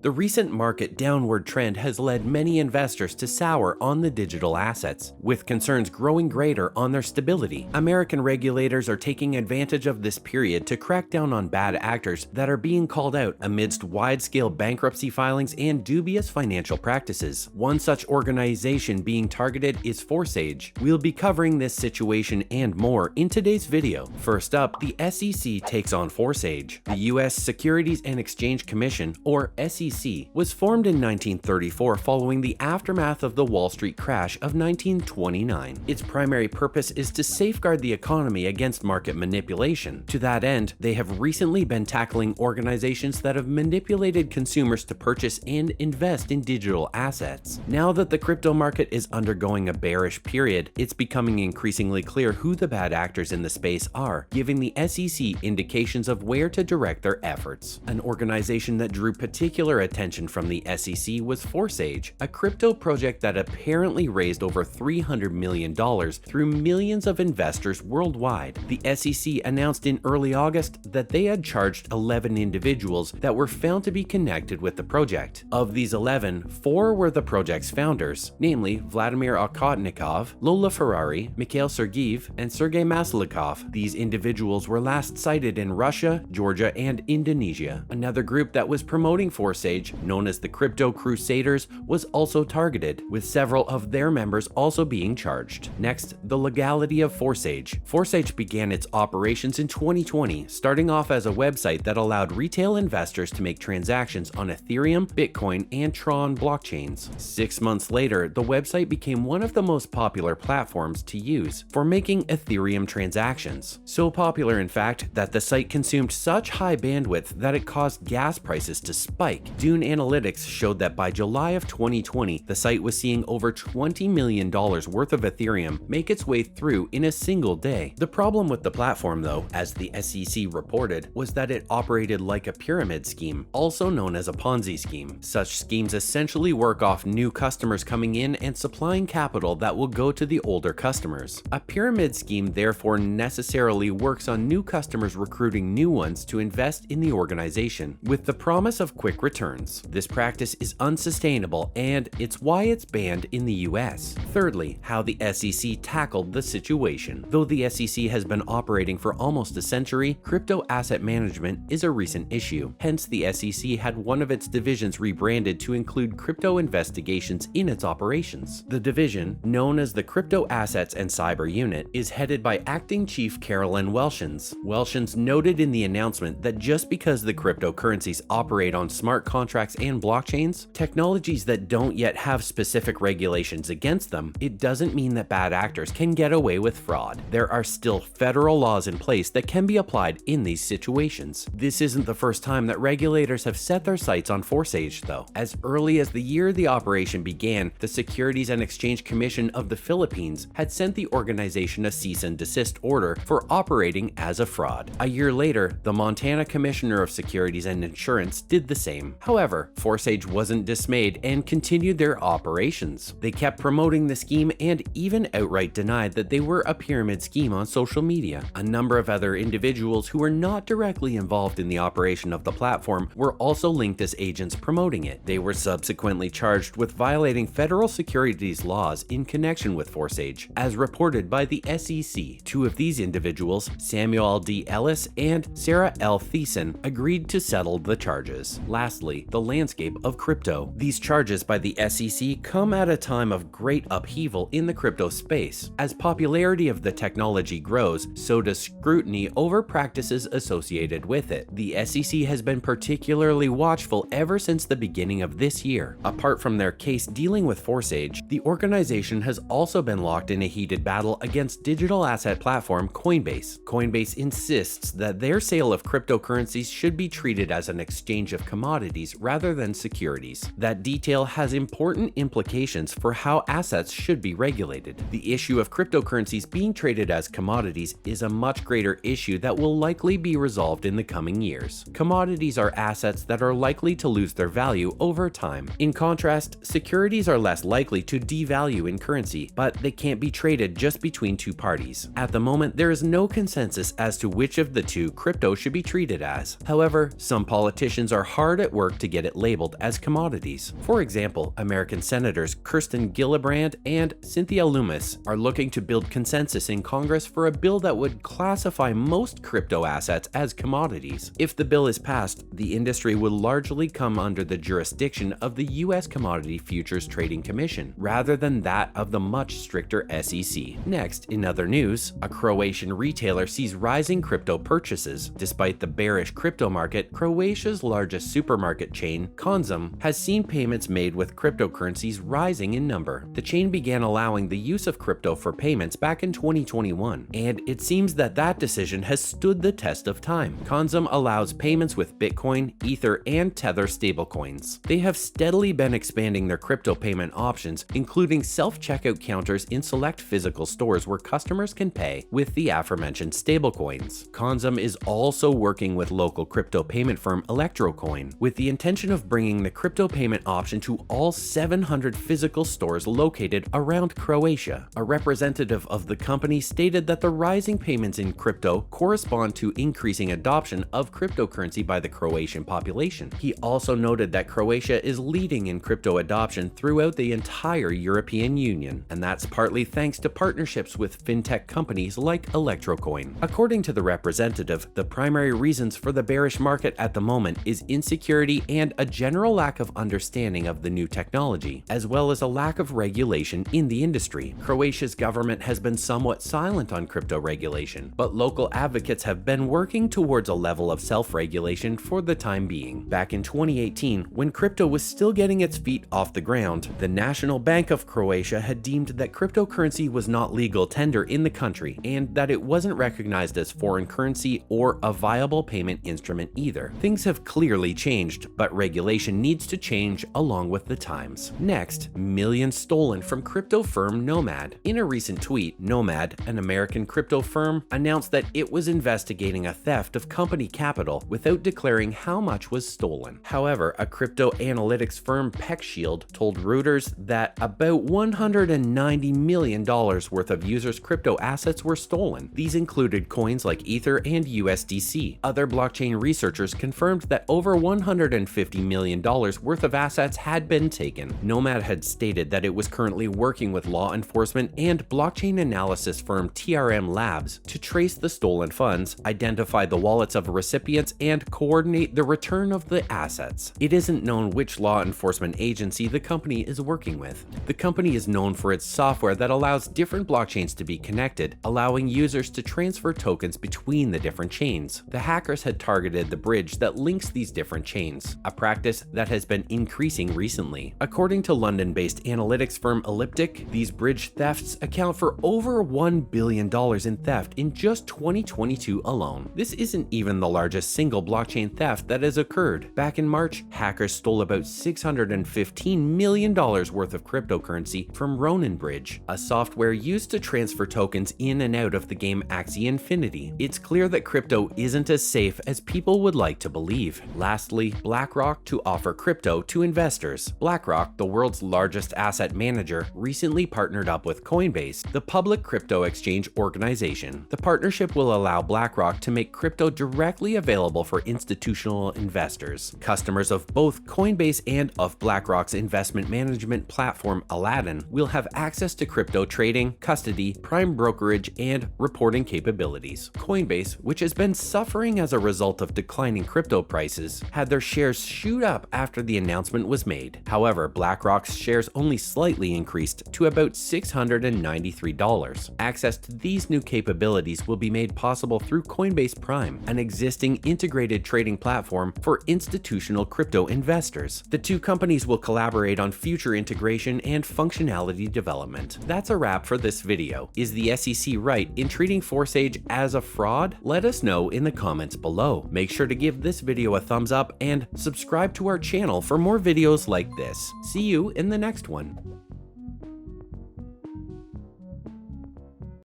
The recent market downward trend has led many investors to sour on the digital assets, with concerns growing greater on their stability. American regulators are taking advantage of this period to crack down on bad actors that are being called out amidst wide-scale bankruptcy filings and dubious financial practices. One such organization being targeted is Forsage. We'll be covering this situation and more in today's video. First up, the SEC takes on Forsage. The U.S. Securities and Exchange Commission, or SEC, was formed in 1934 following the aftermath of the Wall Street crash of 1929. Its primary purpose is to safeguard the economy against market manipulation. To that end, they have recently been tackling organizations that have manipulated consumers to purchase and invest in digital assets. Now that the crypto market is undergoing a bearish period, it's becoming increasingly clear who the bad actors in the space are, giving the SEC indications of where to direct their efforts. An organization that drew particular attention from the SEC was Forsage, a crypto project that apparently raised over $300 million through millions of investors worldwide. The SEC announced in early August that they had charged 11 individuals that were found to be connected with the project. Of these 11, 4 were the project's founders, namely Vladimir Okhotnikov, Lola Ferrari, Mikhail Sergeyev, and Sergei Maslikov. These individuals were last cited in Russia, Georgia, and Indonesia. Another group that was promoting Forsage, known as the Crypto Crusaders, was also targeted, with several of their members also being charged. Next, the legality of Forsage. Forsage began its operations in 2020, starting off as a website that allowed retail investors to make transactions on Ethereum, Bitcoin, and Tron blockchains. 6 months later, the website became one of the most popular platforms to use for making Ethereum transactions. So popular, in fact, that the site consumed such high bandwidth that it caused gas prices to spike. Dune Analytics showed that by July of 2020, the site was seeing over $20 million worth of Ethereum make its way through in a single day. The problem with the platform, though, as the SEC reported, was that it operated like a pyramid scheme, also known as a Ponzi scheme. Such schemes essentially work off new customers coming in and supplying capital that will go to the older customers. A pyramid scheme therefore necessarily works on new customers recruiting new ones to invest in the organization, with the promise of quick returns. This practice is unsustainable, and it's why it's banned in the US. Thirdly, how the SEC tackled the situation. Though the SEC has been operating for almost a century, crypto asset management is a recent issue. Hence, the SEC had one of its divisions rebranded to include crypto investigations in its operations. The division, known as the Crypto Assets and Cyber Unit, is headed by Acting Chief Carolyn Welshons. Welshons noted in the announcement that just because the cryptocurrencies operate on smart contracts and blockchains, technologies that don't yet have specific regulations against them, it doesn't mean that bad actors can get away with fraud. There are still federal laws in place that can be applied in these situations. This isn't the first time that regulators have set their sights on Forsage, though. As early as the year the operation began, the Securities and Exchange Commission of the Philippines had sent the organization a cease and desist order for operating as a fraud. A year later, the Montana Commissioner of Securities and Insurance did the same. However, Forsage wasn't dismayed and continued their operations. They kept promoting the scheme and even outright denied that they were a pyramid scheme on social media. A number of other individuals who were not directly involved in the operation of the platform were also linked as agents promoting it. They were subsequently charged with violating federal securities laws in connection with Forsage, as reported by the SEC. Two of these individuals, Samuel D. Ellis and Sarah L. Thiessen, agreed to settle the charges. Lastly, the landscape of crypto. These charges by the SEC come at a time of great upheaval in the crypto space. As popularity of the technology grows, so does scrutiny over practices associated with it. The SEC has been particularly watchful ever since the beginning of this year. Apart from their case dealing with Forsage, the organization has also been locked in a heated battle against digital asset platform Coinbase. Coinbase insists that their sale of cryptocurrencies should be treated as an exchange of commodities rather than securities. That detail has important implications for how assets should be regulated. The issue of cryptocurrencies being traded as commodities is a much greater issue that will likely be resolved in the coming years. Commodities are assets that are likely to lose their value over time. In contrast, securities are less likely to devalue in currency, but they can't be traded just between two parties. At the moment, there is no consensus as to which of the two crypto should be treated as. However, some politicians are hard at work work to get it labeled as commodities. For example, American Senators Kirsten Gillibrand and Cynthia Lummis are looking to build consensus in Congress for a bill that would classify most crypto assets as commodities. If the bill is passed, the industry would largely come under the jurisdiction of the U.S. Commodity Futures Trading Commission, rather than that of the much stricter SEC. Next, in other news, a Croatian retailer sees rising crypto purchases. Despite the bearish crypto market, Croatia's largest supermarket chain, Konzum, has seen payments made with cryptocurrencies rising in number. The chain began allowing the use of crypto for payments back in 2021, and it seems that that decision has stood the test of time. Konzum allows payments with Bitcoin, Ether, and Tether stablecoins. They have steadily been expanding their crypto payment options, including self-checkout counters in select physical stores where customers can pay with the aforementioned stablecoins. Konzum is also working with local crypto payment firm Electrocoin, with the intention of bringing the crypto payment option to all 700 physical stores located around Croatia. A representative of the company stated that the rising payments in crypto correspond to increasing adoption of cryptocurrency by the Croatian population. He also noted that Croatia is leading in crypto adoption throughout the entire European Union, and that's partly thanks to partnerships with fintech companies like Electrocoin. According to the representative, the primary reasons for the bearish market at the moment is insecurity and a general lack of understanding of the new technology, as well as a lack of regulation in the industry. Croatia's government has been somewhat silent on crypto regulation, but local advocates have been working towards a level of self-regulation for the time being. Back in 2018, when crypto was still getting its feet off the ground, the National Bank of Croatia had deemed that cryptocurrency was not legal tender in the country and that it wasn't recognized as foreign currency or a viable payment instrument either. Things have clearly changed, but regulation needs to change along with the times. Next, millions stolen from crypto firm Nomad. In a recent tweet, Nomad, an American crypto firm, announced that it was investigating a theft of company capital without declaring how much was stolen. However, a crypto analytics firm PeckShield told Reuters that about $190 million worth of users' crypto assets were stolen. These included coins like Ether and USDC. Other blockchain researchers confirmed that over $150 million worth of assets had been taken. Nomad had stated that it was currently working with law enforcement and blockchain analysis firm TRM Labs to trace the stolen funds, identify the wallets of recipients, and coordinate the return of the assets. It isn't known which law enforcement agency the company is working with. The company is known for its software that allows different blockchains to be connected, allowing users to transfer tokens between the different chains. The hackers had targeted the bridge that links these different chains, a practice that has been increasing recently. According to London-based analytics firm Elliptic, these bridge thefts account for over $1 billion in theft in just 2022 alone. This isn't even the largest single blockchain theft that has occurred. Back in March, hackers stole about $615 million worth of cryptocurrency from Ronin Bridge, a software used to transfer tokens in and out of the game Axie Infinity. It's clear that crypto isn't as safe as people would like to believe. Lastly, BlackRock to offer crypto to investors. BlackRock, the world's largest asset manager, recently partnered up with Coinbase, the public crypto exchange organization. The partnership will allow BlackRock to make crypto directly available for institutional investors. Customers of both Coinbase and of BlackRock's investment management platform Aladdin will have access to crypto trading, custody, prime brokerage, and reporting capabilities. Coinbase, which has been suffering as a result of declining crypto prices, had their shares shoot up after the announcement was made. However, BlackRock's shares only slightly increased to about $693. Access to these new capabilities will be made possible through Coinbase Prime, an existing integrated trading platform for institutional crypto investors. The two companies will collaborate on future integration and functionality development. That's a wrap for this video. Is the SEC right in treating Forsage as a fraud? Let us know in the comments below. Make sure to give this video a thumbs up and subscribe to our channel for more videos like this. See you in the next one.